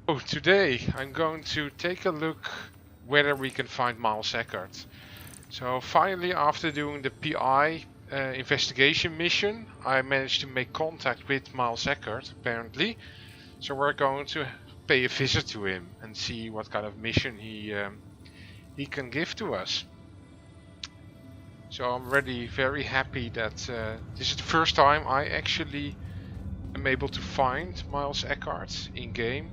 Oh, today I'm going to take a look whether we can find Miles Eckhart. So finally, after doing the PI investigation mission, I managed to make contact with Miles Eckhart, apparently. So we're going to pay a visit to him and see what kind of mission he can give to us. So I'm really very happy that this is the first time I actually am able to find Miles Eckhart in game.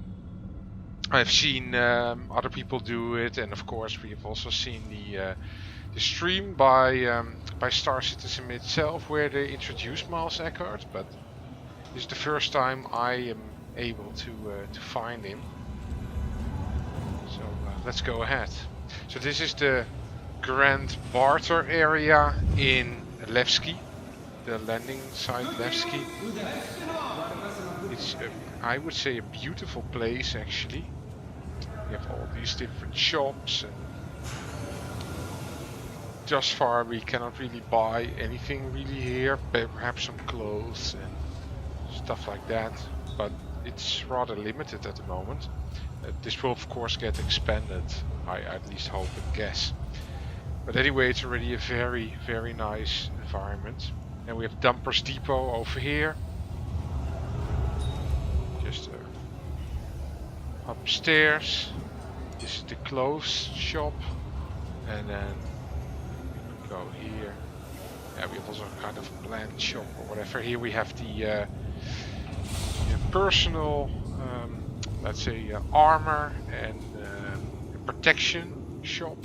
I've seen other people do it, and of course we have also seen the stream by Star Citizen itself, where they introduced Miles Eckhart. But this is the first time I am able to find him. So let's go ahead. So this is the Grand Barter area in Levski, the landing site Levski, and it's I would say a beautiful place actually. We have all these different shops, and thus far we cannot really buy anything really here, perhaps some clothes and stuff like that, but it's rather limited at the moment. This will of course get expanded, I at least hope and guess. But anyway, it's already a very nice environment. And we have Dumpers Depot over here. Just upstairs. This is the clothes shop. And then we go here. Yeah, we have also kind of a plant shop or whatever. Here we have the personal, let's say, armor and protection shop.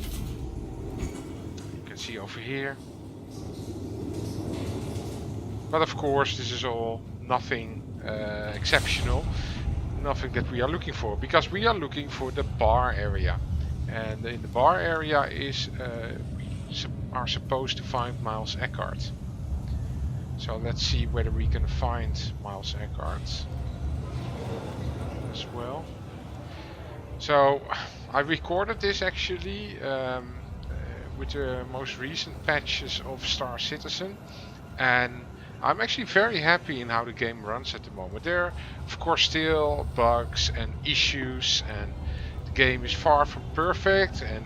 You can see over here. But of course, this is all nothing exceptional, nothing that we are looking for, because we are looking for the bar area. And in the bar area is we are supposed to find Miles Eckhart. So let's see whether we can find Miles Eckhart as well. So I recorded this actually with the most recent patches of Star Citizen, and I'm actually very happy in how the game runs at the moment. There are of course still bugs and issues, and the game is far from perfect, and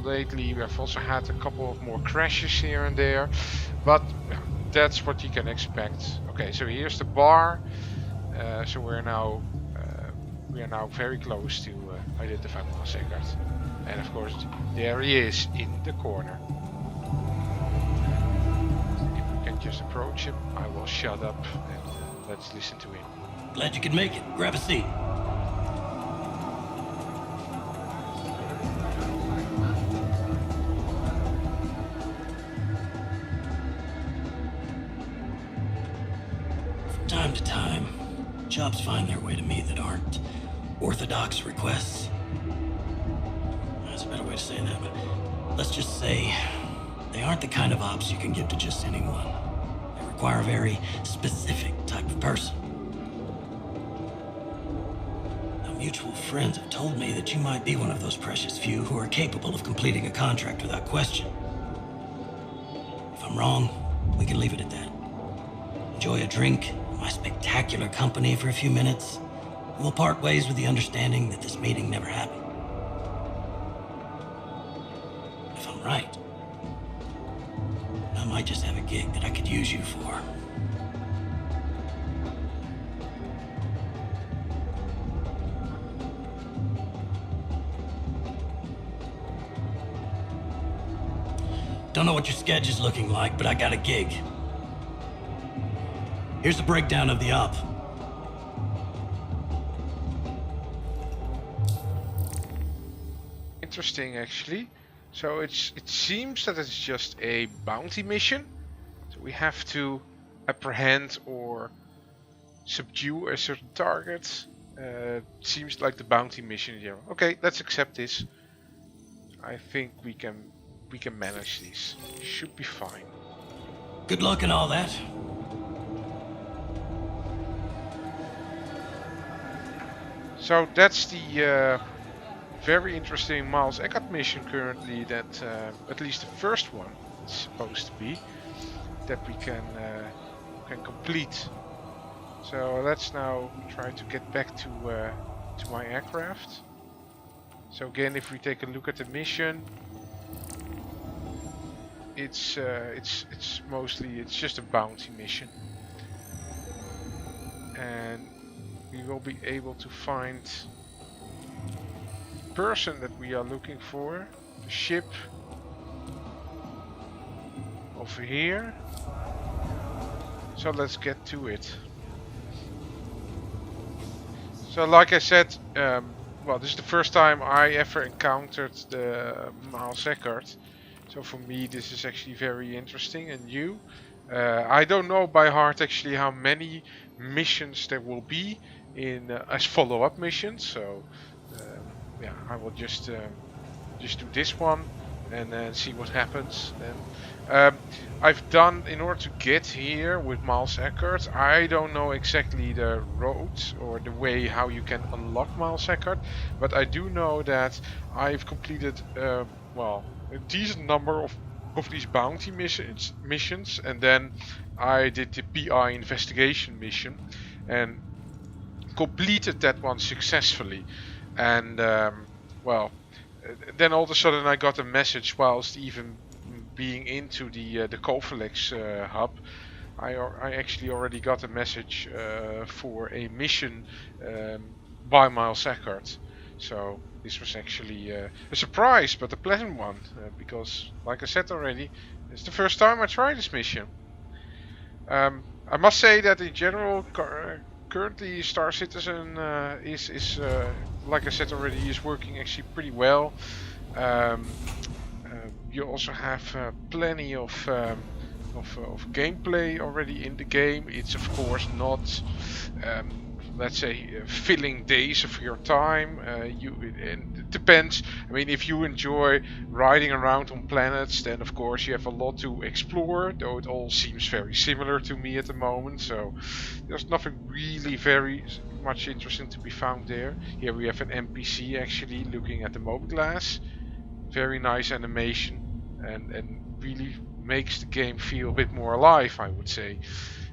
lately we have also had a couple of more crashes here and there, but that's what you can expect. Okay, so here's the bar. So we are now very close to identify Miles Eckhart, and of course there he is in the corner. Just approach him. I will shut up and let's listen to him. Glad you could make it. Grab a seat. From time to time, jobs find their way to me that aren't orthodox requests. That's a better way to say that, but let's just say they aren't the kind of ops you can give to just anyone. Require a very specific type of person. Now, mutual friends have told me that you might be one of those precious few who are capable of completing a contract without question. If I'm wrong, we can leave it at that. Enjoy a drink, my spectacular company for a few minutes, and we'll part ways with the understanding that this meeting never happened. If I'm right, I might just have a gig that I could use you for. Don't know what your schedule's looking like, but I got a gig. Here's a breakdown of the op. Interesting, actually. So it seems that it's just a bounty mission. So we have to apprehend or subdue a certain target. Seems like the bounty mission here. Okay, let's accept this. I think we can manage these. Should be fine. Good luck and all that. So that's the very interesting Miles Eckhart mission currently, that at least the first one is supposed to be, that we can complete. So let's now try to get back to to my aircraft. So again, if we take a look at the mission, it's mostly just a bounty mission, and we will be able to find the person that we are looking for, the ship over here. So let's get to it. So like I said, well, this is the first time I ever encountered the Miles Eckhart. So for me this is actually very interesting and new. I don't know by heart actually how many missions there will be in as follow-up missions. So yeah, I will just do this one and then see what happens. Then I've done, in order to get here with Miles Eckhart, I don't know exactly the route or the way how you can unlock Miles Eckhart, but I do know that I've completed well, a decent number of these bounty missions, and then I did the PI investigation mission and completed that one successfully. And well, then all of a sudden I got a message whilst even being into the Covalex hub. I actually already got a message for a mission by Miles Eckhart. So this was actually a surprise, but a pleasant one, because like I said already, it's the first time I tried this mission. I must say that in general, currently Star Citizen is like I said already, is working actually pretty well. You also have plenty of gameplay already in the game. It's of course not, let's say, filling days of your time. It depends. I mean, if you enjoy riding around on planets, then of course you have a lot to explore. Though it all seems very similar to me at the moment, so there's nothing really very much interesting to be found there. Here we have an NPC actually looking at the mobiGlas. Very nice animation, and really makes the game feel a bit more alive, I would say.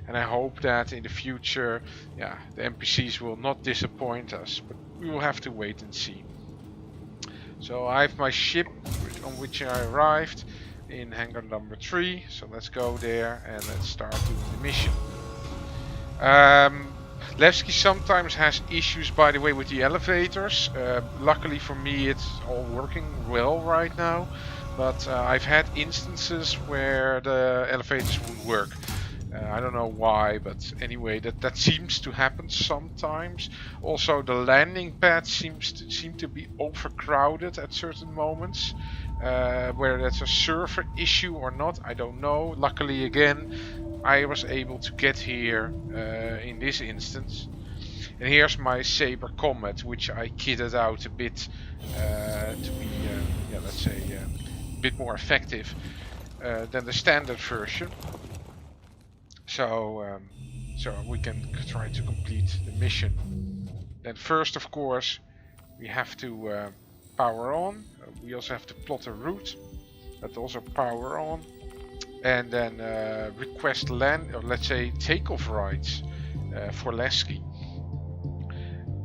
And I hope that in the future, yeah, the NPCs will not disappoint us, but we will have to wait and see. So I have my ship on which I arrived in hangar number 3, so let's go there and let's start doing the mission. Levski sometimes has issues, by the way, with the elevators. Luckily for me it's all working well right now, but I've had instances where the elevators won't work. I don't know why, but anyway, that seems to happen sometimes. Also, the landing pads seem to be overcrowded at certain moments. Whether that's a server issue or not, I don't know. Luckily, again, I was able to get here in this instance. And here's my Saber Comet, which I kitted out a bit to be, yeah, let's say, a bit more effective than the standard version. So, so we can try to complete the mission. Then first, of course, we have to power on. We also have to plot a route. That also power on. And then request land, or let's say takeoff rights for Lasky.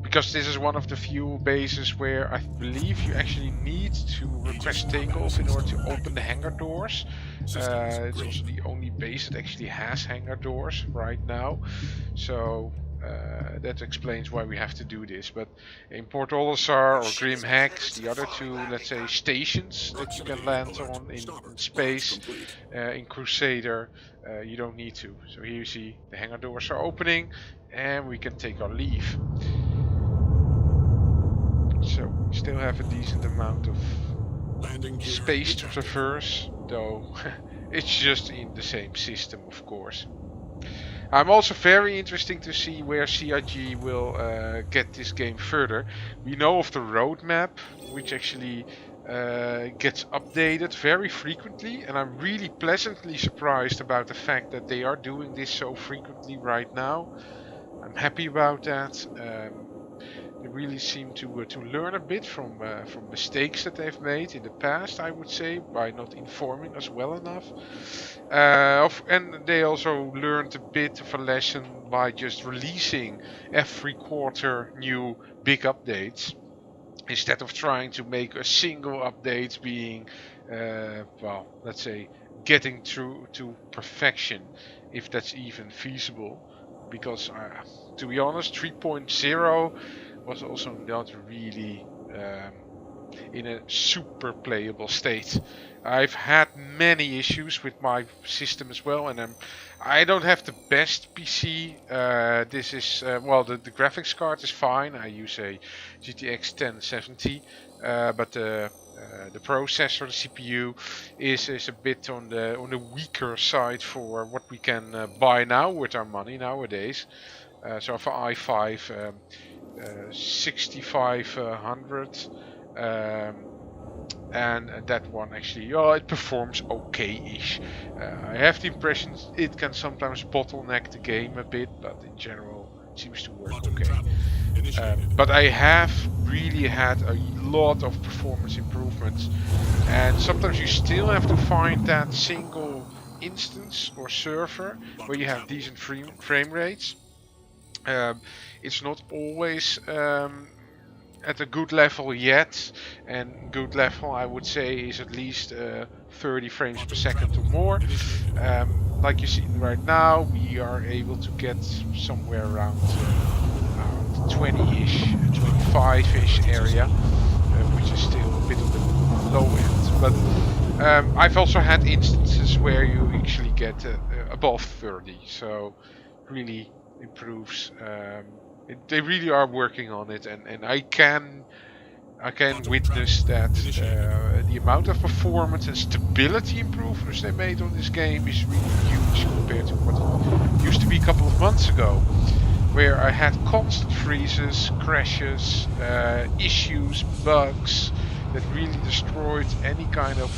Because this is one of the few bases where I believe you actually need to request takeoff in order to open the hangar doors. It's also the only base that actually has hangar doors right now. So that explains why we have to do this. But in Port Olisar or Grim Hex, the other two, let's say, stations that you can land on in space, in Crusader, you don't need to. So here you see the hangar doors are opening and we can take our leave. So we still have a decent amount of space to traverse, though it's just in the same system, of course. I'm also very interested to see where CIG will get this game further. We know of the roadmap, which actually gets updated very frequently, and I'm really pleasantly surprised about the fact that they are doing this so frequently right now. I'm happy about that. They really seem to learn a bit from mistakes that they've made in the past, I would say, by not informing us well enough. And they also learned a bit of a lesson by just releasing every quarter new big updates, instead of trying to make a single update being, well, let's say, getting through to perfection, if that's even feasible. Because to be honest, 3.0 was also not really in a super playable state. I've had many issues with my system as well, and I don't have the best PC. This is well, the graphics card is fine. I use a GTX 1070, but the processor, the CPU, is a bit on the weaker side for what we can buy now with our money nowadays. So for i5 6500. And that one actually, oh, it performs okay-ish. I have the impression it can sometimes bottleneck the game a bit, but in general it seems to work okay. But I have really had a lot of performance improvements, and sometimes you still have to find that single instance or server where you have decent frame rates. It's not always at a good level yet, and good level I would say is at least 30 frames per second or more. Like you see right now, we are able to get somewhere around 20-ish, 25-ish area, which is still a bit of the low end. But I've also had instances where you actually get above 30, so really improves. They really are working on it, and I can witness that the amount of performance and stability improvements they made on this game is really huge compared to what it used to be a couple of months ago, where I had constant freezes, crashes, issues, bugs that really destroyed any kind of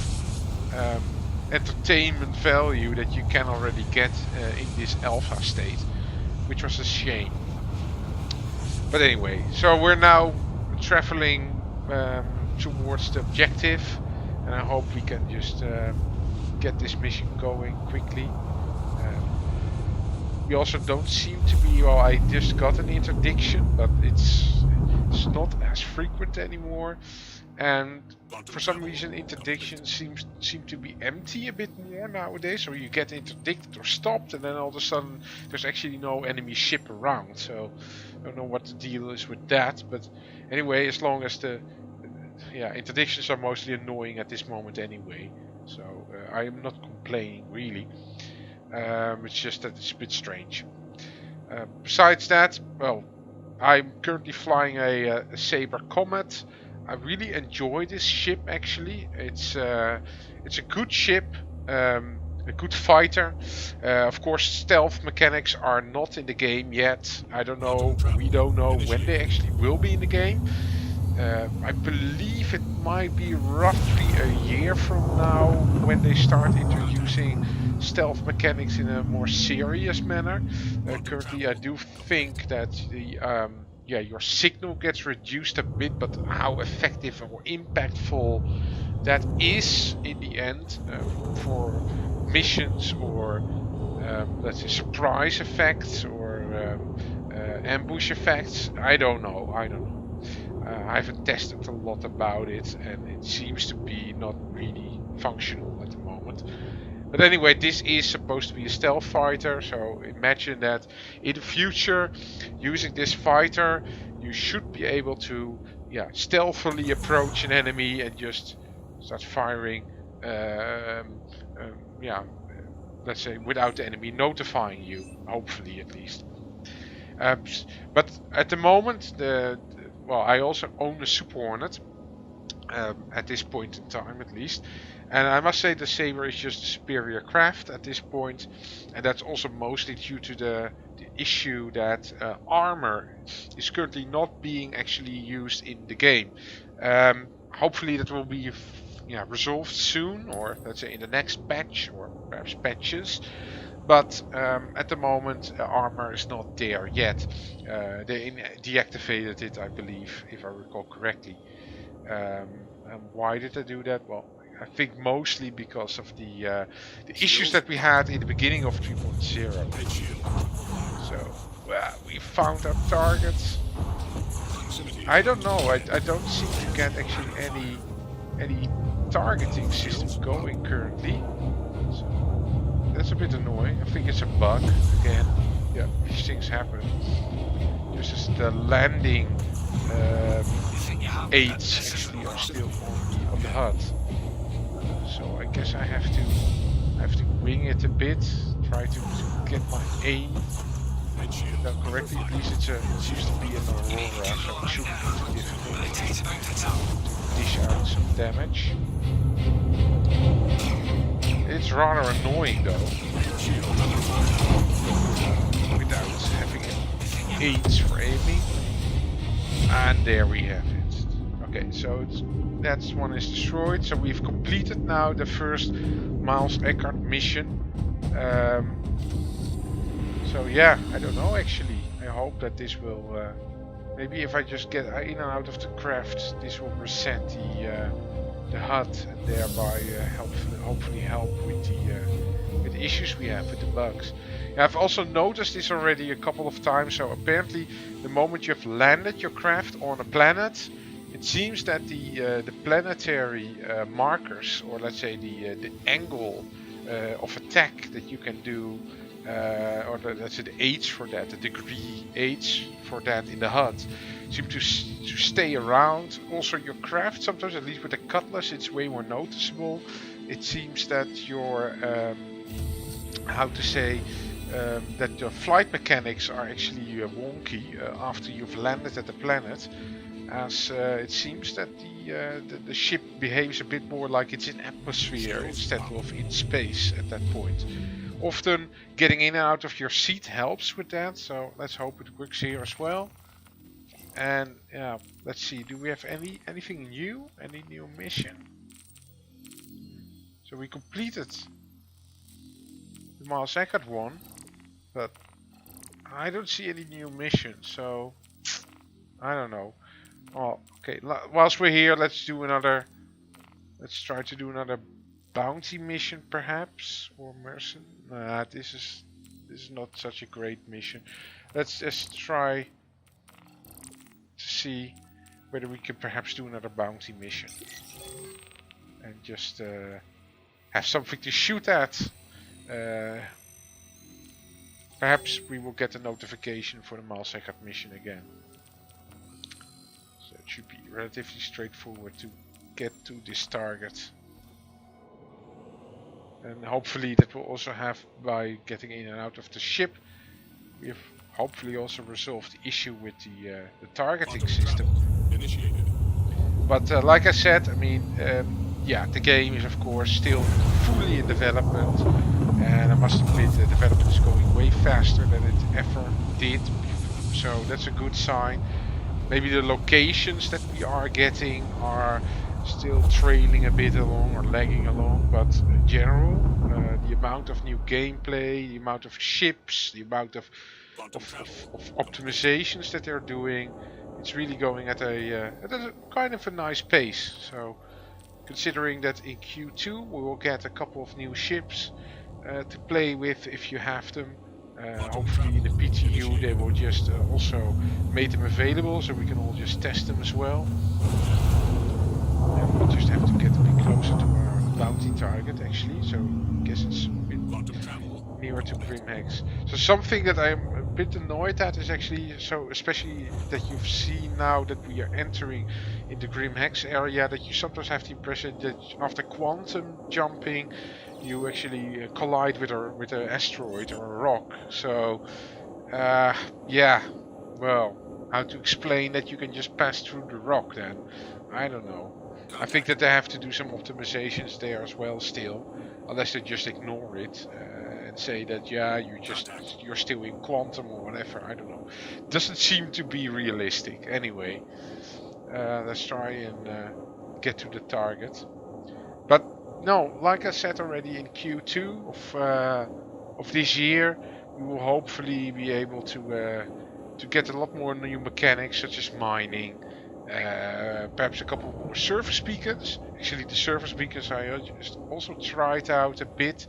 entertainment value that you can already get in this alpha state, which was a shame. But anyway, so we're now traveling towards the objective, and I hope we can just get this mission going quickly. We also don't seem to be, well, I just got an interdiction, but it's not as frequent anymore. And for some reason interdictions seem to be empty a bit more nowadays, so you get interdicted or stopped, and then all of a sudden there's actually no enemy ship around. So I don't know what the deal is with that, but anyway, as long as the interdictions are mostly annoying at this moment anyway, so I am not complaining really. It's just that it's a bit strange. Besides that, well, I'm currently flying a Sabre Comet. I really enjoy this ship actually. It's a good ship, a good fighter. Of course, stealth mechanics are not in the game yet. I don't know. We don't know when they actually will be in the game. I believe it might be roughly a year from now when they start introducing stealth mechanics in a more serious manner. Currently, I do think that the your signal gets reduced a bit, but how effective or impactful that is in the end for missions or let's say surprise effects or ambush effects, I don't know. I haven't tested a lot about it, and it seems to be not really functional at the moment. But anyway, this is supposed to be a stealth fighter, so imagine that in the future, using this fighter, you should be able to stealthily approach an enemy and just start firing, let's say without the enemy notifying you, hopefully at least. But at the moment, I also own a Super Hornet at this point in time, at least, and I must say the Sabre is just a superior craft at this point, and that's also mostly due to the issue that armor is currently not being actually used in the game. Hopefully that will be resolved soon, or let's say in the next patch, or perhaps patches. But at the moment, armor is not there yet. They deactivated it, I believe, if I recall correctly. And why did they do that? Well, I think mostly because of the issues that we had in the beginning of 3.0. So, we found our targets. I don't know. I don't seem to get actually any targeting system going currently. So that's a bit annoying. I think it's a bug again. Yeah, these things happen. Just as the landing aids actually are still on the HUD. So I guess I have to wing it a bit. Try to get my aim done correctly. At least it seems to be an Aurora, so it shouldn't be too difficult to dish out some damage. It's rather annoying though, without having aids for aiming. And there we have it. Okay, so that one is destroyed. So we've completed now the first Miles Eckhart mission. So yeah, I don't know actually. I hope that this will, maybe if I just get in and out of the craft, this will reset the HUD and thereby hopefully help with the issues we have with the bugs. I've also noticed this already a couple of times. So apparently, the moment you've landed your craft on a planet, it seems that the planetary markers, or let's say the angle of attack that you can do, or let's say the aids for that, the degree aids for that in the HUD, seem to stay around. Also, your craft sometimes, at least with the cutlass, it's way more noticeable. It seems that your how to say, that the flight mechanics are actually wonky after you've landed at the planet, as it seems that the ship behaves a bit more like it's in atmosphere instead of in space at that point. Often getting in and out of your seat helps with that, so let's hope it works here as well. And yeah, let's see, do we have anything new? Any new mission? So we completed the Miles Eckhart one, but I don't see any new missions, so I don't know. Oh, okay, whilst we're here, let's try to do another bounty mission perhaps, or mercenary. Nah, this is not such a great mission. Let's just try to see whether we can perhaps do another bounty mission and just have something to shoot at. Perhaps we will get a notification for the Miles Eckhart mission again. So it should be relatively straightforward to get to this target. And hopefully that will also have, by getting in and out of the ship, we have hopefully also resolved the issue with the targeting system. Initiated. But like I said, I mean, yeah, the game is of course still fully in development, and I must admit the development is going way faster than it ever did, so that's a good sign. Maybe the locations that we are getting are still trailing a bit along or lagging along, but in general, the amount of new gameplay, the amount of ships, the amount of optimizations that they're doing, it's really going at a kind of a nice pace. So considering that in Q2 we will get a couple of new ships to play with if you have them. Hopefully in the PTU they will just also make them available so we can all just test them as well. And we'll just have to get a bit closer to our bounty target actually, so I guess it's a bit nearer to Grimhex. So something that I'm a bit annoyed at is actually, so especially that you've seen now that we are entering in the Grimhex area, that you sometimes have the impression that after quantum jumping you actually collide with an asteroid or a rock. So yeah, well, how to explain that you can just pass through the rock then? I don't know. I think that they have to do some optimizations there as well still, unless they just ignore it and say that yeah, you're still in quantum or whatever. I don't know. Doesn't seem to be realistic. Anyway, let's try and get to the target. But no, like I said already in Q2 of this year, we will hopefully be able to get a lot more new mechanics, such as mining, perhaps a couple more surface beacons. Actually, the surface beacons I just also tried out a bit.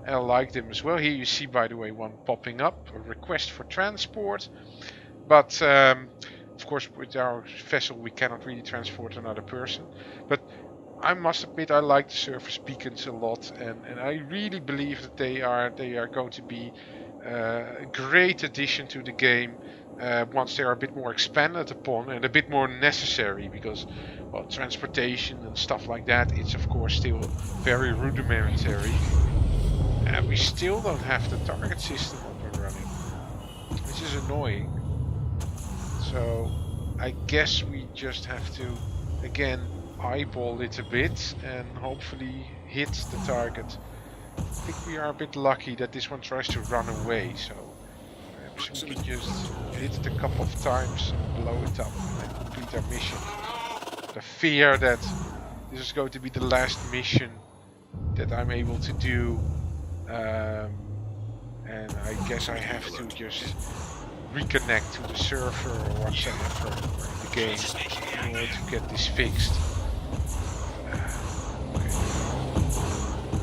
I like them as well. Here you see, by the way, one popping up, a request for transport. But of course, with our vessel, we cannot really transport another person. But I must admit, I like the surface beacons a lot, and I really believe that they are going to be a great addition to the game once they are a bit more expanded upon and a bit more necessary, because, well, transportation and stuff like that, it's of course still very rudimentary, and we still don't have the target system up and running, which is annoying. So I guess we just have to again eyeball it a bit and hopefully hit the target. I think we are a bit lucky that this one tries to run away, so perhaps we can just hit it a couple of times and blow it up and complete our mission. The fear that this is going to be the last mission that I'm able to do, and I guess I have to just reconnect to the server or whatsoever in the game in order to get this fixed. Okay.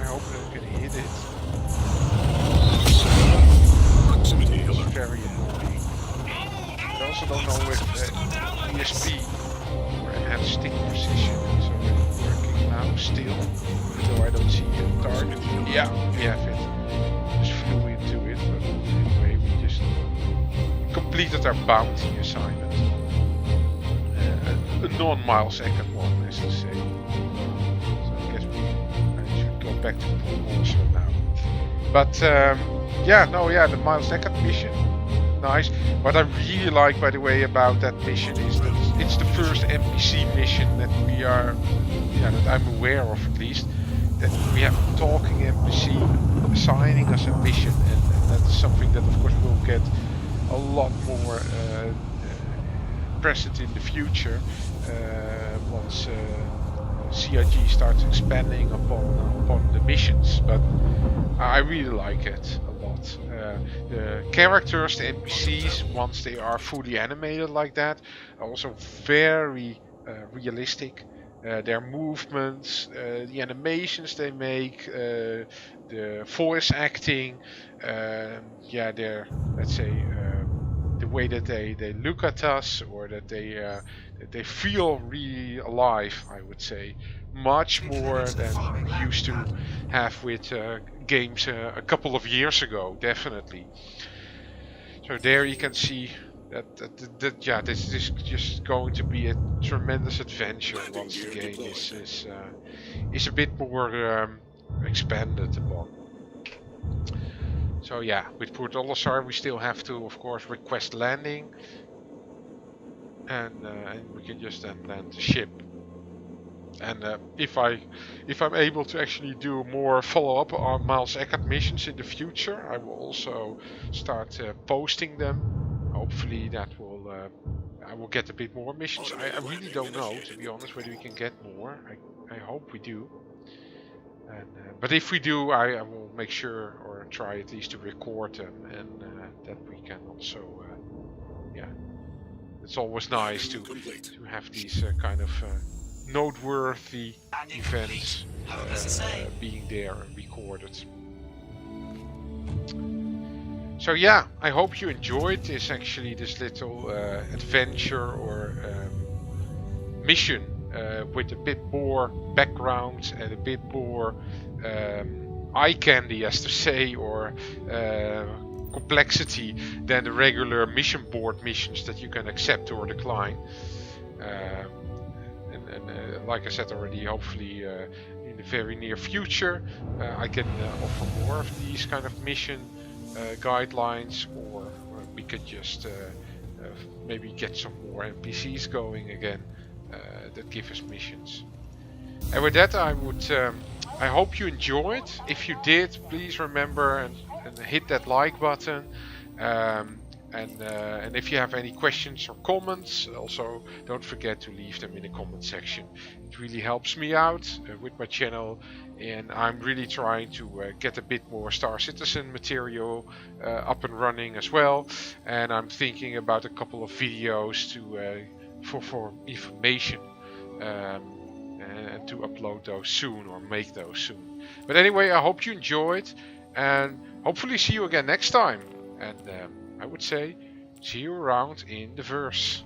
I hope that I can hit it. It's very annoying. I also don't know if ESP or enhanced stick precision is already working now still, though I don't see the target. Yeah, we have it. Just flew into it, but anyway, we just completed our bounty assignment. A non-Miles Eckhart one, as to say. So I guess I should go back to Pool also now. But the Miles Eckhart mission, nice. What I really like, by the way, about that mission is that it's the first NPC mission that we are, that I'm aware of at least, that we have a talking NPC assigning us a mission, and that's something that of course will get a lot more present in the future once CIG starts expanding upon the missions. But I really like it a lot. The characters, the NPCs, once they are fully animated like that, are also very realistic. Their movements, the animations they make, the voice acting, their, let's say, the way that they look at us, or that they feel really alive, I would say, much more than we used to have with games a couple of years ago, definitely. So there you can see that this is just going to be a tremendous adventure once the game is a bit more expanded upon. So yeah, with Port Olisar we still have to, of course, request landing, and we can just then land the ship. And if I'm able to actually do more follow-up on Miles Eckhart missions in the future, I will also start posting them. Hopefully that will I will get a bit more missions. I really don't know, to be honest, whether we can get more. I hope we do. And, but if we do, I will make sure, or try at least to record them, and that we can also, it's always nice to have these kind of noteworthy events being there and recorded. So yeah, I hope you enjoyed this little adventure or mission with a bit more background and a bit more eye candy, as to say, or complexity than the regular mission board missions that you can accept or decline. And like I said already, hopefully in the very near future I can offer more of these kind of mission guidelines, or we could just maybe get some more NPCs going again that give us missions. And with that, I hope you enjoyed. If you did, please remember and hit that like button. And if you have any questions or comments, also don't forget to leave them in the comment section. It really helps me out with my channel, and I'm really trying to get a bit more Star Citizen material up and running as well. And I'm thinking about a couple of videos to for information, and to upload those soon or make those soon. But anyway, I hope you enjoyed, and hopefully see you again next time. And I would say, see you around in the verse.